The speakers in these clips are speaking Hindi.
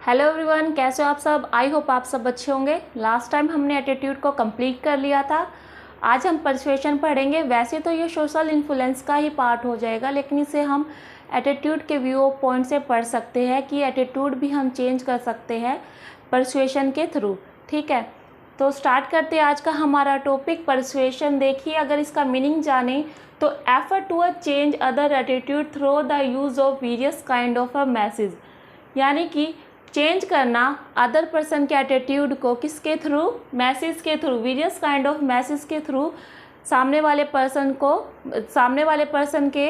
हेलो एवरीवन, कैसे हो आप सब। आई होप आप सब अच्छे होंगे। लास्ट टाइम हमने एटीट्यूड को कंप्लीट कर लिया था। आज हम पर्सुएशन पढ़ेंगे। वैसे तो ये सोशल इन्फ्लुएंस का ही पार्ट हो जाएगा, लेकिन इसे हम एटीट्यूड के व्यू पॉइंट से पढ़ सकते हैं कि एटीट्यूड भी हम चेंज कर सकते हैं पर्सुएशन के थ्रू। ठीक है, तो स्टार्ट करते हैं आज का हमारा टॉपिक पर्सुएशन। देखिए, अगर इसका मीनिंग जाने तो effort to change other attitude through the use of various kind of a message, यानी कि चेंज करना अदर पर्सन के एटीट्यूड को किसके थ्रू, मैसेज के through, various kind of message के थ्रू सामने वाले पर्सन के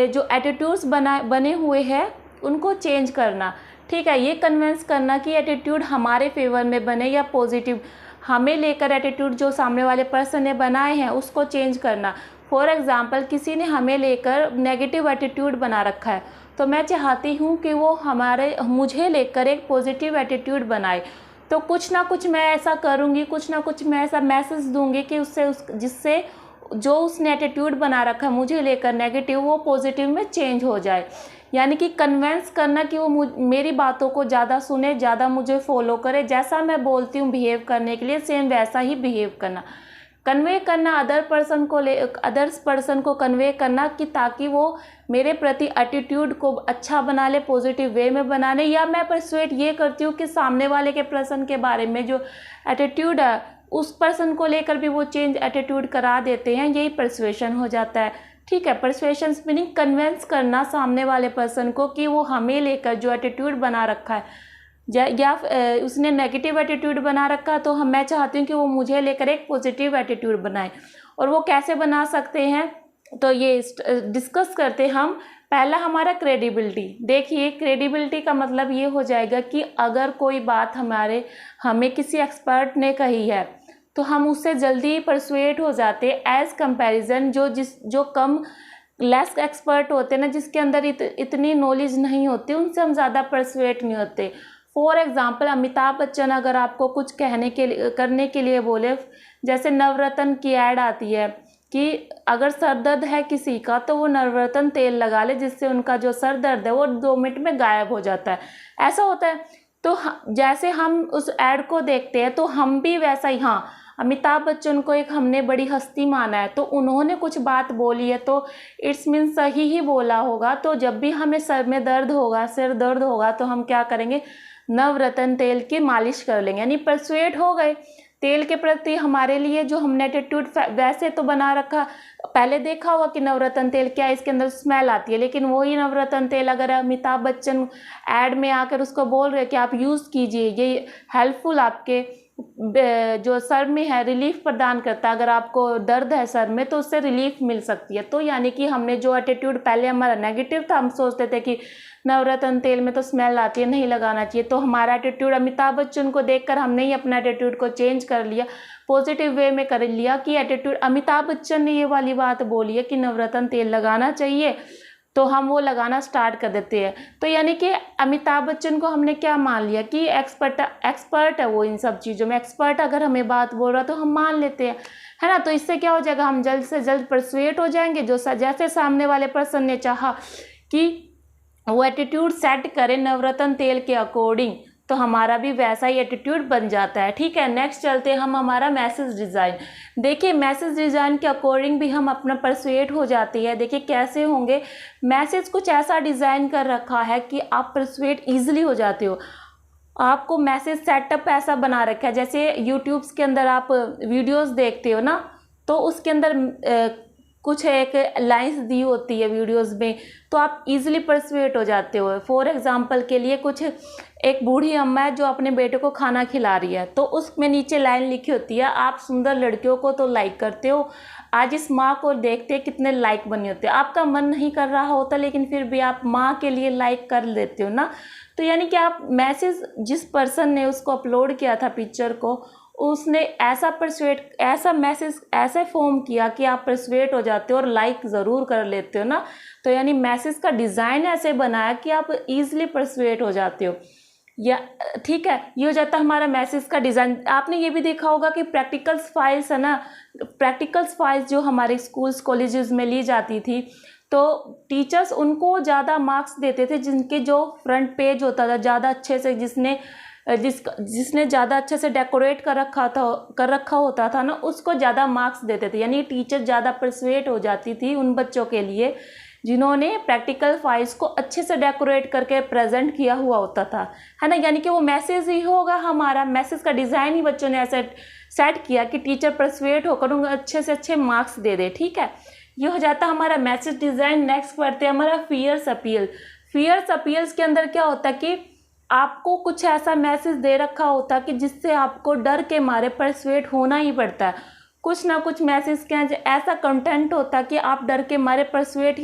जो एटीट्यूड्स बने हुए हैं उनको चेंज करना। ठीक है, ये कन्विंस करना कि एटीट्यूड हमारे फेवर में बने या पॉजिटिव, हमें लेकर एटीट्यूड जो सामने वाले पर्सन ने बनाए हैं उसको चेंज करना। फॉर एग्ज़ाम्पल, किसी ने हमें लेकर नेगेटिव एटीट्यूड बना रखा है, तो मैं चाहती हूँ कि वो मुझे लेकर एक पॉजिटिव एटीट्यूड बनाए। तो कुछ ना कुछ मैं ऐसा करूँगी, कुछ ना कुछ मैं ऐसा मैसेज दूँगी कि जिससे जो उसने एटीट्यूड बना रखा है मुझे लेकर नेगेटिव, वो पॉजिटिव में चेंज हो जाए। यानी कि कन्विंस करना कि वो मेरी बातों को ज़्यादा सुने, ज़्यादा मुझे फॉलो करे, जैसा मैं बोलती हूँ बिहेव करने के लिए सेम वैसा ही बिहेव करना। कन्वे करना अदर्स पर्सन को कन्वे करना कि ताकि वो मेरे प्रति एटीट्यूड को अच्छा बना ले, पॉजिटिव वे में बना ले। या मैं परसुएट ये करती हूँ कि सामने वाले के पर्सन के बारे में जो एटीट्यूड है उस पर्सन को लेकर भी वो चेंज एटीट्यूड करा देते हैं। यही परसुएशन हो जाता है। ठीक है, परसुएशन मीनिंग कन्विंस करना सामने वाले पर्सन को कि वो हमें लेकर जो एटीट्यूड बना रखा है या उसने नेगेटिव एटीट्यूड बना रखा, तो मैं चाहती हूँ कि वो मुझे लेकर एक पॉजिटिव एटीट्यूड बनाए। और वो कैसे बना सकते हैं, तो ये डिस्कस करते हम। पहला हमारा क्रेडिबिलिटी। देखिए, क्रेडिबिलिटी का मतलब ये हो जाएगा कि अगर कोई बात हमें किसी एक्सपर्ट ने कही है तो हम उससे जल्दी परसुएट हो जाते एज कंपैरिजन जो कम लेस एक्सपर्ट होते हैं ना, जिसके अंदर इतनी नॉलेज नहीं होती, उनसे हम ज़्यादा परसुएट नहीं होते। फॉर एग्ज़ाम्पल, अमिताभ बच्चन अगर आपको कुछ करने के लिए बोले, जैसे नवरत्न की ऐड आती है कि अगर सर दर्द है किसी का तो वो नवरत्न तेल लगा ले, जिससे उनका जो सर दर्द है वो 2 मिनट में गायब हो जाता है। ऐसा होता है। तो जैसे हम उस ऐड को देखते हैं तो हम भी वैसा ही, हाँ, अमिताभ बच्चन को एक हमने बड़ी हस्ती माना है, तो उन्होंने कुछ बात बोली है तो इट्स मीन सही ही बोला होगा। तो जब भी हमें सिर दर्द होगा तो हम क्या करेंगे, नवरत्न तेल की मालिश कर लेंगे, यानी परसुएट हो गए तेल के प्रति। हमारे लिए जो हमने एटीट्यूड वैसे तो बना रखा, पहले देखा होगा कि नवरत्न तेल क्या है, इसके अंदर स्मेल आती है, लेकिन वही नवरत्न तेल अगर अमिताभ बच्चन ऐड में आकर उसको बोल रहे कि आप यूज़ कीजिए, ये हेल्पफुल आपके जो सर में है, रिलीफ प्रदान करता है। अगर आपको दर्द है सर में तो उससे रिलीफ मिल सकती है। तो यानी कि हमने जो एटीट्यूड पहले हमारा नेगेटिव था, हम सोचते थे कि नवरत्न तेल में तो स्मेल आती है, नहीं लगाना चाहिए, तो हमारा एटीट्यूड अमिताभ बच्चन को देखकर हमने ही अपना एटीट्यूड को चेंज कर लिया, पॉजिटिव वे में कर लिया कि एटीट्यूड अमिताभ बच्चन ने ये वाली बात बोली है कि नवरत्न तेल लगाना चाहिए, तो हम वो लगाना स्टार्ट कर देते हैं। तो यानी कि अमिताभ बच्चन को हमने क्या मान लिया कि एक्सपर्ट है वो इन सब चीज़ों में। एक्सपर्ट अगर हमें बात बोल रहा तो हम मान लेते हैं, है ना। तो इससे क्या हो जाएगा, हम जल्द से जल्द परसुएट हो जाएंगे। जैसे सामने वाले पर्सन ने चाहा कि वो एटीट्यूड सेट करे नवरत्न तेल के अकॉर्डिंग, तो हमारा भी वैसा ही एटीट्यूड बन जाता है। ठीक है, नेक्स्ट चलते हैं हम हमारा मैसेज डिज़ाइन। देखिए, मैसेज डिज़ाइन के अकॉर्डिंग भी हम अपना परसुएट हो जाती है। देखिए कैसे होंगे, मैसेज कुछ ऐसा डिज़ाइन कर रखा है कि आप परसुएट ईजिली हो जाते हो। आपको मैसेज सेटअप ऐसा बना रखा है, जैसे यूट्यूब्स के अंदर आप वीडियोज़ देखते हो ना, तो उसके अंदर कुछ एक लाइंस दी होती है वीडियोस में, तो आप इजीली परसुएट हो जाते हो। फॉर एग्जांपल के लिए, कुछ एक बूढ़ी अम्मा है जो अपने बेटे को खाना खिला रही है, तो उसमें नीचे लाइन लिखी होती है, आप सुंदर लड़कियों को तो लाइक करते हो, आज इस माँ को देखते हैं कितने लाइक बने होते हैं। आपका मन नहीं कर रहा होता, लेकिन फिर भी आप माँ के लिए लाइक कर लेते हो ना। तो यानी कि आप मैसेज, जिस पर्सन ने उसको अपलोड किया था पिक्चर को, उसने ऐसा मैसेज ऐसे फॉर्म किया कि आप परसुएट हो जाते हो और लाइक ज़रूर कर लेते हो ना। तो यानी मैसेज का डिज़ाइन ऐसे बनाया कि आप ईजिली परसुएट हो जाते हो। या ठीक है, ये हो जाता है हमारा मैसेज का डिज़ाइन। आपने ये भी देखा होगा कि प्रैक्टिकल्स फाइल्स है ना, प्रैक्टिकल्स फाइल्स जो हमारे स्कूल्स कॉलेजेस में ली जाती थी, तो टीचर्स उनको ज़्यादा मार्क्स देते थे जिनके जो फ्रंट पेज होता था ज़्यादा अच्छे से, जिसने ज़्यादा अच्छे से डेकोरेट कर रखा होता था ना, उसको ज़्यादा मार्क्स देते थे। यानी टीचर ज़्यादा परसुएट हो जाती थी उन बच्चों के लिए जिन्होंने प्रैक्टिकल फाइल्स को अच्छे से डेकोरेट करके प्रेजेंट किया हुआ होता था, है ना। यानी कि वो मैसेज ही होगा, हमारा मैसेज का डिज़ाइन ही बच्चों ने ऐसे सेट किया कि टीचर परसुएट होकर उनको अच्छे से अच्छे मार्क्स दे दे। ठीक है, ये हो जाता है हमारा मैसेज डिज़ाइन। नेक्स्ट पढ़ते हैं हमारा फियर्स अपील। फियर्स अपील्स के अंदर क्या होता है कि आपको कुछ ऐसा मैसेज दे रखा होता है कि जिससे आपको डर के मारे परसुएट होना ही पड़ता है। कुछ ना कुछ मैसेज के ऐसा कंटेंट होता है कि आप डर के मारे परसुएशन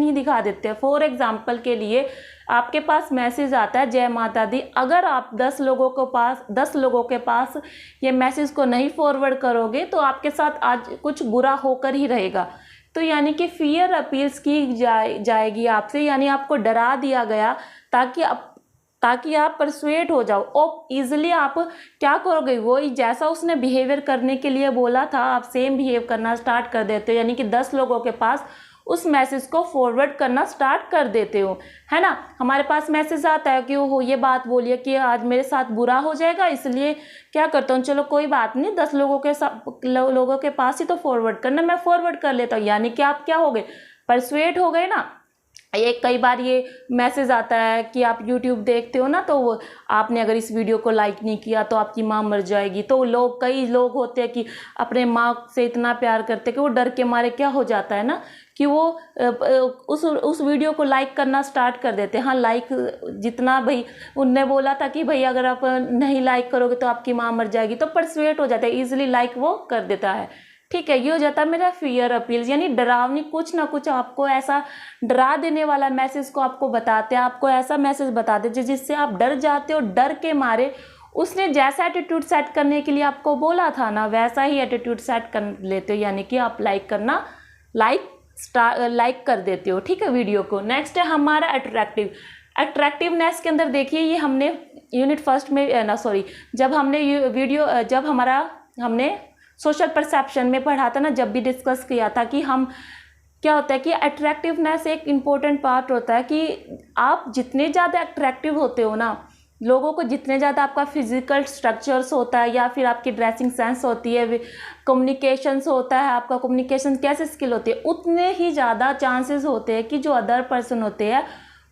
ही दिखा देते हैं। फॉर एग्जांपल के लिए आपके पास मैसेज आता है जय माता दी, अगर आप 10 लोगों के पास ये मैसेज को नहीं फॉरवर्ड करोगे तो आपके साथ आज कुछ बुरा होकर ही रहेगा। तो यानी कि फियर अपील्स की जाएगी आपसे, यानी आपको डरा दिया गया ताकि आप परसुएट हो जाओ और ईजिली आप क्या करोगे, वो जैसा उसने बिहेवियर करने के लिए बोला था आप सेम बिहेव करना स्टार्ट कर देते हो। यानी कि 10 लोगों के पास उस मैसेज को फॉरवर्ड करना स्टार्ट कर देते हो, है ना। हमारे पास मैसेज आता है कि वो ये बात बोलिए कि आज मेरे साथ बुरा हो जाएगा, इसलिए क्या करता हूँ, चलो कोई बात नहीं, 10 लोगों के पास ही तो फॉरवर्ड करना, मैं फॉरवर्ड कर लेता हूँ। यानी कि आप क्या हो गए, परसुएट हो गए ना। कई बार ये मैसेज आता है कि आप YouTube देखते हो ना, तो आपने अगर इस वीडियो को लाइक नहीं किया तो आपकी माँ मर जाएगी। तो कई लोग होते हैं कि अपने माँ से इतना प्यार करते हैं कि वो डर के मारे क्या हो जाता है ना कि वो उस वीडियो को लाइक करना स्टार्ट कर देते हैं। हाँ, लाइक जितना भाई उनने बोला था कि भाई अगर आप नहीं लाइक करोगे तो आपकी माँ मर जाएगी, तो परसुएट हो जाता है, ईजिली लाइक वो कर देता है। ठीक है, ये हो जाता है मेरा फियर अपील्स, यानी डरावनी कुछ ना कुछ आपको ऐसा डरा देने वाला मैसेज को आपको बताते हैं, आपको ऐसा मैसेज बताते हैं जिससे आप डर जाते हो। डर के मारे उसने जैसा एटीट्यूड सेट करने के लिए आपको बोला था ना, वैसा ही एटीट्यूड सेट कर लेते हो, यानी कि आप लाइक कर देते हो। ठीक है, वीडियो को। नेक्स्ट है हमारा अट्रैक्टिवनेस के अंदर देखिए, ये हमने यूनिट फर्स्ट में जब हमने सोशल परसेप्शन में पढ़ा था ना, जब भी डिस्कस किया था कि हम क्या होता है कि अट्रैक्टिवनेस एक इम्पोर्टेंट पार्ट होता है कि आप जितने ज़्यादा अट्रैक्टिव होते हो ना, लोगों को जितने ज़्यादा आपका फिजिकल स्ट्रक्चर्स होता है या फिर आपकी ड्रेसिंग सेंस होती है, कम्युनिकेशंस होता है, आपका कम्युनिकेशन कैसे स्किल होती है, उतने ही ज़्यादा चांसेस होते हैं कि जो अदर पर्सन होते हैं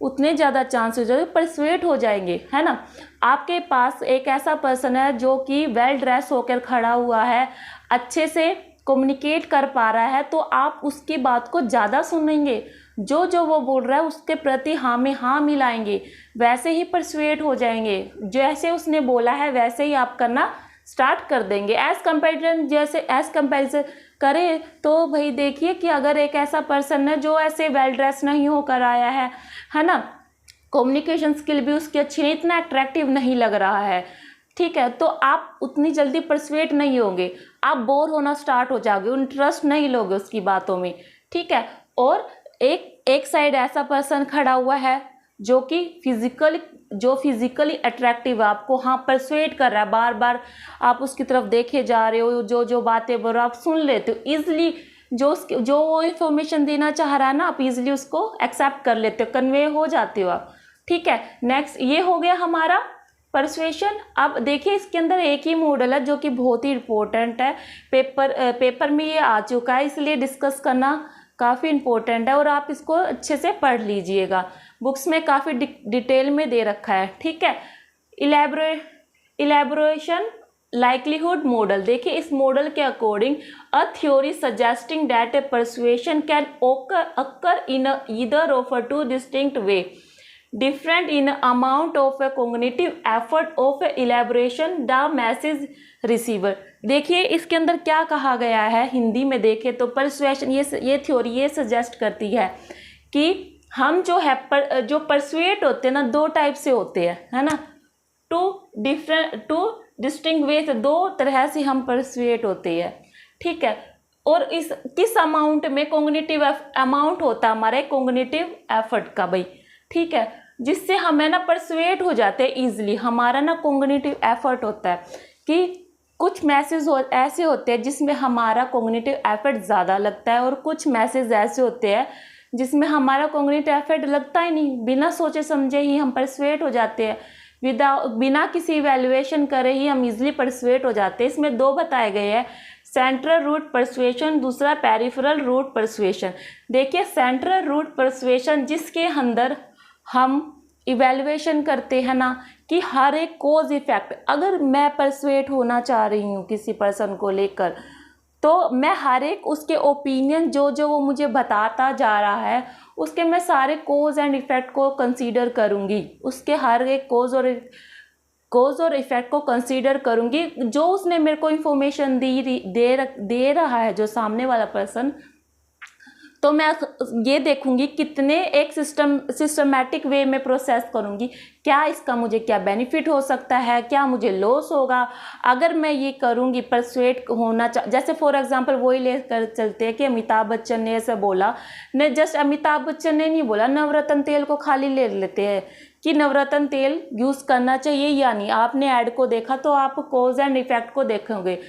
उतने ज़्यादा चांसेस हो परसुएट हो जाएंगे, है ना। आपके पास एक ऐसा पर्सन है जो कि वेल ड्रेस होकर खड़ा हुआ है, अच्छे से कम्युनिकेट कर पा रहा है, तो आप उसकी बात को ज़्यादा सुनेंगे, जो वो बोल रहा है उसके प्रति हाँ में हाँ मिलाएंगे, वैसे ही परसुएट हो जाएंगे। जैसे उसने बोला है वैसे ही आप करना स्टार्ट कर देंगे। एज कंपेरिजन करें तो भाई देखिए कि अगर एक ऐसा पर्सन है जो ऐसे वेल ड्रेस नहीं होकर आया है ना, कम्युनिकेशन स्किल भी उसकी अच्छी नहीं, इतना अट्रैक्टिव नहीं लग रहा है, ठीक है, तो आप उतनी जल्दी परसुएट नहीं होंगे, आप बोर होना स्टार्ट हो जाओगे, इंटरेस्ट नहीं लोगे उसकी बातों में। ठीक है, और एक साइड ऐसा पर्सन खड़ा हुआ है जो कि फिजिकली अट्रैक्टिव है, आपको हाँ परसुएट कर रहा है, बार बार आप उसकी तरफ देखे जा रहे हो, जो बातें बोल रहे हो आप सुन लेते हो ईजिली, जो इन्फॉर्मेशन देना चाह रहा है ना, आप ईजिली उसको एक्सेप्ट कर लेते हो, कन्वे हो जाते हो आप। ठीक है, नेक्स्ट ये हो गया हमारा परसुएशन। अब देखिए इसके अंदर एक ही मॉडल है जो कि बहुत ही इम्पोर्टेंट है, पेपर में ये आ चुका है, इसलिए डिस्कस करना काफ़ी इम्पोर्टेंट है और आप इसको अच्छे से पढ़ लीजिएगा, बुक्स में काफ़ी डिटेल में दे रखा है। ठीक है, इलेबोरेशन लाइक्लीहुड मॉडल। देखिए इस मॉडल के according a theory suggesting that A persuasion can occur in either of a two distinct way, different in amount of a cognitive effort of elaboration the message receiver। देखिए इसके अंदर क्या कहा गया है, हिंदी में देखें तो परसुएशन, ये थ्योरी ये सजेस्ट करती है कि हम जो परसुएट होते हैं ना, दो टाइप से होते हैं, है ना, टू डिस्टिंक्ट वे से, दो तरह से हम परसुएट होते हैं। ठीक है, और इस किस अमाउंट में कॉग्निटिव अमाउंट होता है हमारे कॉग्निटिव एफर्ट का भाई। ठीक है, जिससे हमें ना परसुएट हो जाते हैं ईजिली, हमारा ना कॉग्निटिव एफर्ट होता है कि कुछ मैसेज ऐसे होते हैं जिसमें हमारा कॉग्निटिव एफर्ट ज़्यादा लगता है और कुछ मैसेज ऐसे होते हैं जिसमें हमारा कॉग्निटिव एफर्ट लगता ही नहीं, बिना सोचे समझे ही हम परसुएट हो जाते हैं, बिना किसी इवैल्यूएशन करे ही हम इजीली परसुएट हो जाते हैं। इसमें दो बताए गए हैं, सेंट्रल रूट परसुएशन, दूसरा पेरिफेरल रूट परसुएशन। देखिए सेंट्रल रूट परसुएशन जिसके अंदर हम इवैल्यूएशन करते हैं ना कि हर एक कोज इफेक्ट, अगर मैं परसुएट होना चाह रही हूँ किसी पर्सन को लेकर तो मैं हर एक उसके ओपिनियन जो वो मुझे बताता जा रहा है उसके मैं सारे कोज एंड इफेक्ट को कंसीडर करूँगी, उसके हर एक कोज और इफेक्ट को कंसीडर करूँगी। जो उसने मेरे को इन्फॉर्मेशन दे रहा है जो सामने वाला पर्सन, तो मैं ये देखूंगी कितने एक सिस्टमैटिक वे में प्रोसेस करूंगी, क्या इसका मुझे क्या बेनिफिट हो सकता है, क्या मुझे लॉस होगा अगर मैं ये करूंगी परसुएट होना जैसे फॉर एग्जांपल वही लेकर चलते हैं कि अमिताभ बच्चन ने ऐसा बोला, नहीं जस्ट अमिताभ बच्चन ने नहीं बोला, नवरत्न तेल को खाली ले लेते हैं कि नवरत्न तेल यूज़ करना चाहिए या नहीं। आपने ऐड को देखा तो आप कोज एंड इफेक्ट को देखोगे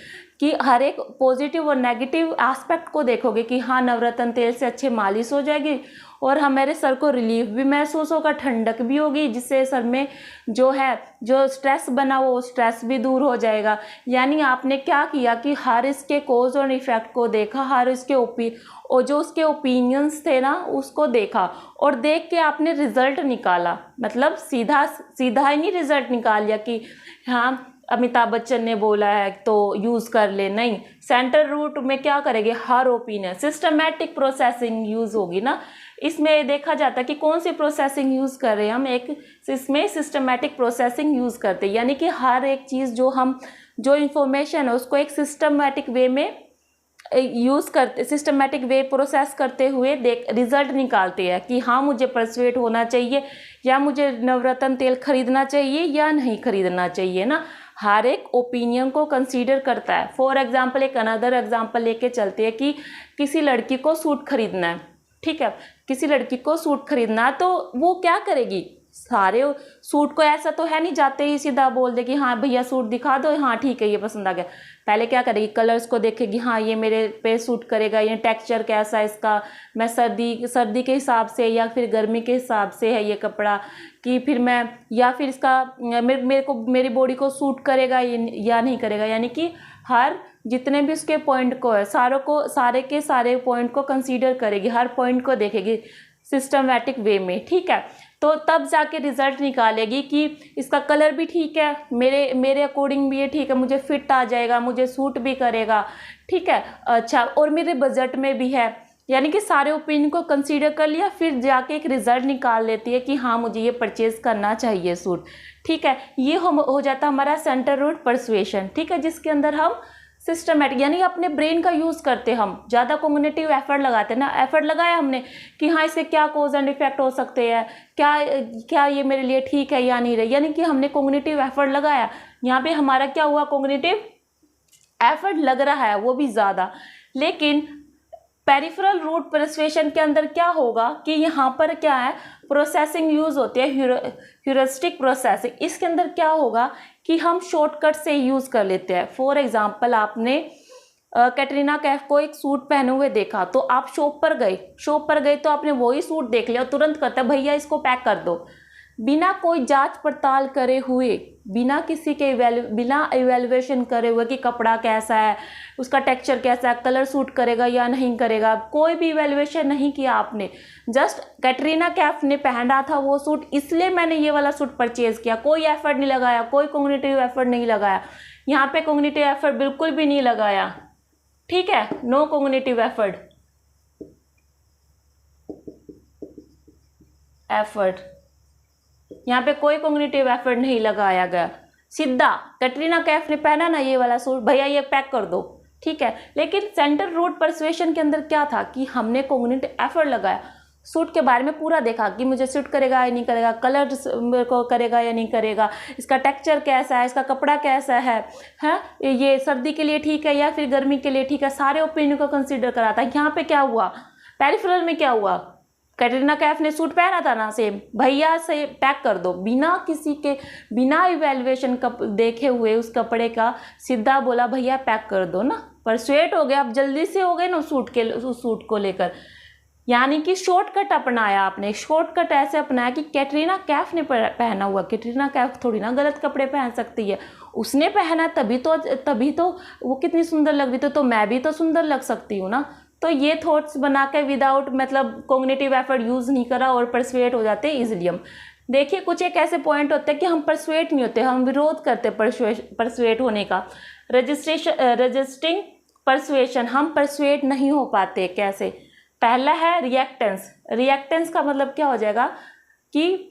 कि हर एक पॉजिटिव और नेगेटिव एस्पेक्ट को देखोगे कि हाँ नवरत्न तेल से अच्छे मालिश हो जाएगी और हमारे सर को रिलीफ भी महसूस होगा, ठंडक भी होगी, जिससे सर में जो स्ट्रेस बना वो स्ट्रेस भी दूर हो जाएगा। यानी आपने क्या किया कि हर इसके कोज और इफेक्ट को देखा, हर इसके और जो उसके ओपिनियंस थे ना उसको देखा और देख के आपने रिजल्ट निकाला, मतलब सीधा ही नहीं रिजल्ट निकाल लिया कि हाँ अमिताभ बच्चन ने बोला है तो यूज़ कर ले, नहीं। सेंट्रल रूट में क्या करेंगे, हर ओपिनियन सिस्टमैटिक प्रोसेसिंग यूज़ होगी ना। इसमें देखा जाता है कि कौन सी प्रोसेसिंग यूज़ कर रहे हैं हम, एक इसमें सिस्टमैटिक प्रोसेसिंग यूज़ करते हैं, यानी कि हर एक चीज़ जो इन्फॉर्मेशन है उसको एक सिस्टमैटिक वे में यूज़ करते, सिस्टमैटिक वे प्रोसेस करते हुए रिजल्ट निकालते हैं कि हाँ मुझे परसुएट होना चाहिए या मुझे नवरत्न तेल खरीदना चाहिए या नहीं खरीदना चाहिए ना। हर एक ओपिनियन को कंसीडर करता है। फॉर एग्जांपल एक अनदर एग्जांपल लेके चलते हैं कि किसी लड़की को सूट खरीदना है, ठीक है, किसी लड़की को सूट खरीदना है तो वो क्या करेगी, सारे सूट को ऐसा तो है नहीं जाते ही सीधा बोल देगी हाँ भैया सूट दिखा दो, हाँ ठीक है ये पसंद आ गया। पहले क्या करेगी, कलर्स को देखेगी, हाँ ये मेरे पे सूट करेगा, ये टेक्सचर कैसा है इसका, मैं सर्दी के हिसाब से या फिर गर्मी के हिसाब से है ये कपड़ा, कि फिर मैं या फिर इसका मेरे को मेरी बॉडी को सूट करेगा या नहीं करेगा। यानी कि हर जितने भी उसके पॉइंट को है सारे के सारे पॉइंट को कंसीडर करेगी, हर पॉइंट को देखेगी सिस्टमैटिक वे में, ठीक है। तो तब जाके रिजल्ट निकालेगी कि इसका कलर भी ठीक है, मेरे अकॉर्डिंग भी ये ठीक है, मुझे फिट आ जाएगा, मुझे सूट भी करेगा, ठीक है, अच्छा, और मेरे बजट में भी है। यानी कि सारे ओपिनियन को कंसीडर कर लिया, फिर जाके एक रिजल्ट निकाल लेती है कि हाँ मुझे ये परचेज करना चाहिए सूट, ठीक है। ये हो जाता है हमारा सेंट्रल रूट परसुएशन, ठीक है, जिसके अंदर हम सिस्टमैटिक यानी अपने ब्रेन का यूज़ करते, हम ज़्यादा कॉग्निटिव एफर्ट लगाते हैं ना, एफर्ट लगाया हमने कि हाँ इससे क्या कोज एंड इफेक्ट हो सकते हैं, क्या ये मेरे लिए ठीक है या नहीं रही, यानी कि हमने कॉग्निटिव एफर्ट लगाया। यहाँ पे हमारा क्या हुआ, कॉग्निटिव एफर्ट लग रहा है वो भी ज़्यादा। लेकिन पेरिफेरल रूट परसुएशन के अंदर क्या होगा कि यहाँ पर क्या है, प्रोसेसिंग यूज़ होती है, ह्यूरिस्टिक प्रोसेसिंग। इसके अंदर क्या होगा कि हम शॉर्टकट से यूज़ कर लेते हैं। फॉर एग्जांपल आपने कैटरीना कैफ को एक सूट पहने हुए देखा तो आप शॉप पर गए तो आपने वही सूट देख लिया और तुरंत कहता भैया इसको पैक कर दो, बिना कोई जांच पड़ताल करे हुए, बिना किसी के बिना इवैल्यूएशन करे हुए कि कपड़ा कैसा है, उसका टेक्सचर कैसा है, कलर सूट करेगा या नहीं करेगा, कोई भी इवैल्यूएशन नहीं किया आपने। जस्ट कैटरीना कैफ ने पहना था वो सूट, इसलिए मैंने ये वाला सूट परचेज किया, कोई एफर्ट नहीं लगाया, कोई कॉग्निटिव एफर्ट नहीं लगाया। यहाँ पे कॉग्निटिव एफर्ट बिल्कुल भी नहीं लगाया, ठीक है, नो कॉग्निटिव एफर्ट यहाँ पे कोई कॉग्निटिव एफर्ट नहीं लगाया गया, सीधा कैटरीना कैफ ने पहना ना ये वाला सूट, भैया ये पैक कर दो, ठीक है। लेकिन सेंट्रल रूट परसुएशन के अंदर क्या था कि हमने कॉग्निटिव एफर्ट लगाया, सूट के बारे में पूरा देखा कि मुझे सूट करेगा या नहीं करेगा, कलर मेरे को करेगा या नहीं करेगा, इसका टेक्सचर कैसा है, इसका कपड़ा कैसा है, ये सर्दी के लिए ठीक है या फिर गर्मी के लिए ठीक है, सारे ओपिनियन को कंसीडर करा था। यहाँ पे क्या हुआ, पेरिफेरल में क्या हुआ, कैटरीना कैफ ने सूट पहना था ना, सेम भैया से पैक कर दो, बिना किसी के, बिना इवैल्यूएशन देखे हुए उस कपड़े का, सीधा बोला भैया पैक कर दो ना, परसुएट हो गए, आप जल्दी से हो गए ना उस सूट को लेकर। यानी कि शॉर्टकट अपनाया आपने, शॉर्टकट ऐसे अपनाया कि कैटरीना कैफ ने पहना हुआ, कैटरीना कैफ थोड़ी ना गलत कपड़े पहन सकती है, उसने पहना तभी तो वो कितनी सुंदर लग रही थी, तो मैं भी तो सुंदर लग सकती हूँ ना। तो ये थॉट्स बना के विदाउट मतलब कॉग्निटिव एफर्ट यूज़ नहीं करा और परसुएट हो जाते इजीली हम। देखिए कुछ एक ऐसे पॉइंट होते हैं कि हम परसुएट नहीं होते, हम विरोध करते परसुएट होने का। रजिस्टिंग परसुएशन, हम परसुएट नहीं हो पाते। कैसे? पहला है रिएक्टेंस। रिएक्टेंस का मतलब क्या हो जाएगा कि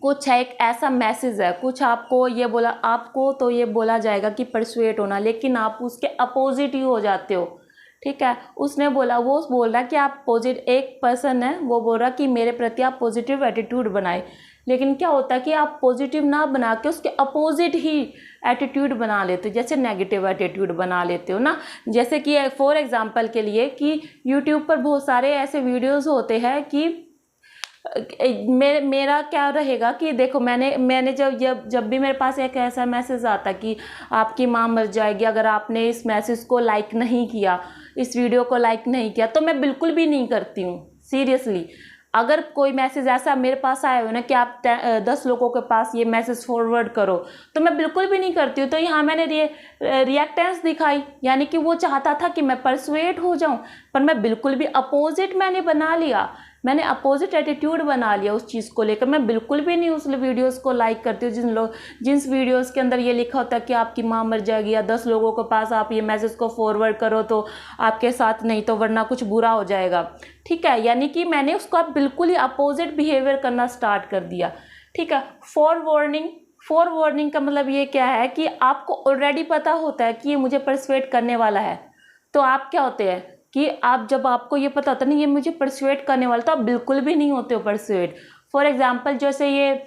कुछ है, एक ऐसा मैसेज है, कुछ आपको ये बोला, आपको तो ये बोला जाएगा कि परसुएट होना, लेकिन आप उसके अपोजिट ही हो जाते हो। ठीक है, उसने बोला, वो बोल रहा कि आप एक पर्सन है, वो बोल रहा कि मेरे प्रति आप पॉजिटिव एटीट्यूड बनाए, लेकिन क्या होता है कि आप पॉजिटिव ना बना के उसके अपोजिट ही एटीट्यूड बना लेते हो, जैसे नेगेटिव एटीट्यूड बना लेते हो ना। जैसे कि फॉर एग्जांपल के लिए कि यूट्यूब पर बहुत सारे ऐसे वीडियोस होते हैं कि मेरा क्या रहेगा कि देखो मैंने जब भी मेरे पास एक ऐसा मैसेज आता कि आपकी माँ मर जाएगी अगर आपने इस मैसेज को लाइक नहीं किया, इस वीडियो को लाइक नहीं किया, तो मैं बिल्कुल भी नहीं करती हूँ सीरियसली। अगर कोई मैसेज ऐसा मेरे पास आया हो ना कि आप 10 लोगों के पास ये मैसेज फॉरवर्ड करो, तो मैं बिल्कुल भी नहीं करती हूँ। तो यहाँ मैंने रिएक्टेंस दिखाई, यानी कि वो चाहता था कि मैं परसुएट हो जाऊँ, पर मैं बिल्कुल भी अपोजिट मैंने बना लिया, मैंने अपोजिट एटीट्यूड बना लिया उस चीज़ को लेकर। मैं बिल्कुल भी नहीं उस वीडियोस को लाइक करती हूँ जिस वीडियोस के अंदर ये लिखा होता है कि आपकी माँ मर जाएगी या 10 लोगों के पास आप ये मैसेज को फॉरवर्ड करो तो आपके साथ, नहीं तो वरना कुछ बुरा हो जाएगा। ठीक है, यानी कि मैंने उसको बिल्कुल ही अपोजिट बिहेवियर करना स्टार्ट कर दिया। ठीक है, फॉरवर्डिंग का मतलब ये क्या है कि आपको ऑलरेडी पता होता है कि ये मुझे परसुएट करने वाला है, तो आप क्या होते हैं कि आप, जब आपको ये पता होता है ना ये मुझे परसुएट करने वाला, तो आप बिल्कुल भी नहीं होते हो परसुएट। फॉर एग्जांपल जैसे ये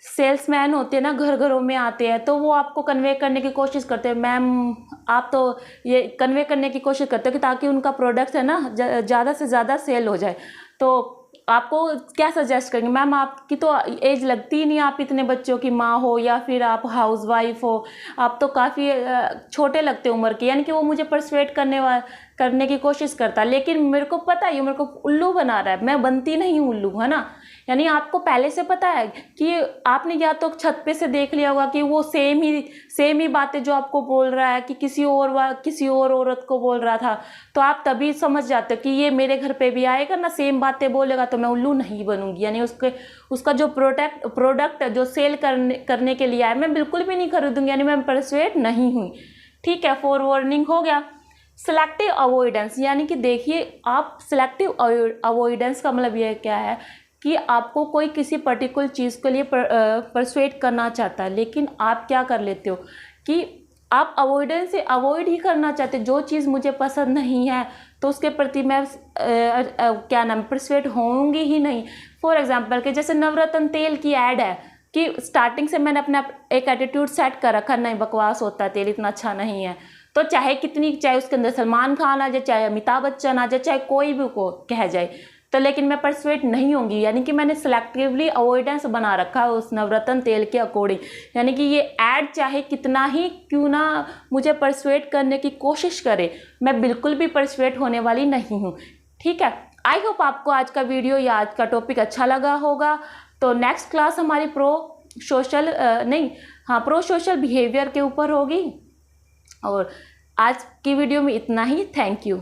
सेल्समैन होते हैं ना, घर घरों में आते हैं, तो वो आपको कन्वे करने की कोशिश करते हैं, मैम आप तो ये कन्वे करने की कोशिश करते हो कि ताकि उनका प्रोडक्ट है ना ज़्यादा से ज़्यादा सेल हो जाए। तो आपको क्या सजेस्ट करेंगे, मैम आपकी तो एज लगती ही नहीं, आप इतने बच्चों की माँ हो या फिर आप हाउसवाइफ हो, आप तो काफ़ी छोटे लगते हो उम्र के। यानी कि वो मुझे परसुएट करने की कोशिश करता है, लेकिन मेरे को पता है ये मेरे को उल्लू बना रहा है, मैं बनती नहीं उल्लू, है ना। यानी आपको पहले से पता है कि आपने या तो छत पे से देख लिया होगा कि वो सेम ही बातें जो आपको बोल रहा है कि किसी और औरत को बोल रहा था, तो आप तभी समझ जाते हो कि ये मेरे घर पे भी आएगा ना, सेम बातें बोलेगा, तो मैं उल्लू नहीं बनूंगी। यानी उसका जो प्रोडक्ट जो सेल करने के लिए आया, मैं बिल्कुल भी नहीं खरीदूंगी, यानी मैं परसुएट नहीं हुई। ठीक है, फॉरवर्डिंग हो गया। सिलेक्टिव अवॉइडेंस, यानी कि देखिए आप सिलेक्टिव अवॉइडेंस का मतलब ये क्या है कि आपको कोई किसी पर्टिकुलर चीज़ के लिए परसुएट करना चाहता है, लेकिन आप क्या कर लेते हो कि आप अवॉइडेंस से अवॉइड ही करना चाहते हो। जो चीज़ मुझे पसंद नहीं है तो उसके प्रति मैं परसुएट होंगी ही नहीं। फॉर एग्जांपल कि जैसे नवरत्न तेल की ऐड है कि स्टार्टिंग से मैंने अपना एक एटीट्यूड सेट कर रखा, नहीं बकवास होता है तेल, इतना अच्छा नहीं है, तो चाहे उसके अंदर सलमान खान आ जाए, चाहे अमिताभ बच्चन आ जाए, चाहे कोई भी को कह जाए, तो लेकिन मैं परसुएट नहीं होंगी। यानी कि मैंने सिलेक्टिवली अवॉइडेंस बना रखा है उस नवरत्न तेल के अकॉर्डिंग। यानी कि ये ऐड चाहे कितना ही क्यों ना मुझे परसुएट करने की कोशिश करे, मैं बिल्कुल भी परसुएट होने वाली नहीं हूँ। ठीक है, आई होप आपको आज का वीडियो या आज का टॉपिक अच्छा लगा होगा। तो नेक्स्ट क्लास हमारी प्रो सोशल बिहेवियर के ऊपर होगी। और आज की वीडियो में इतना ही। Thank you.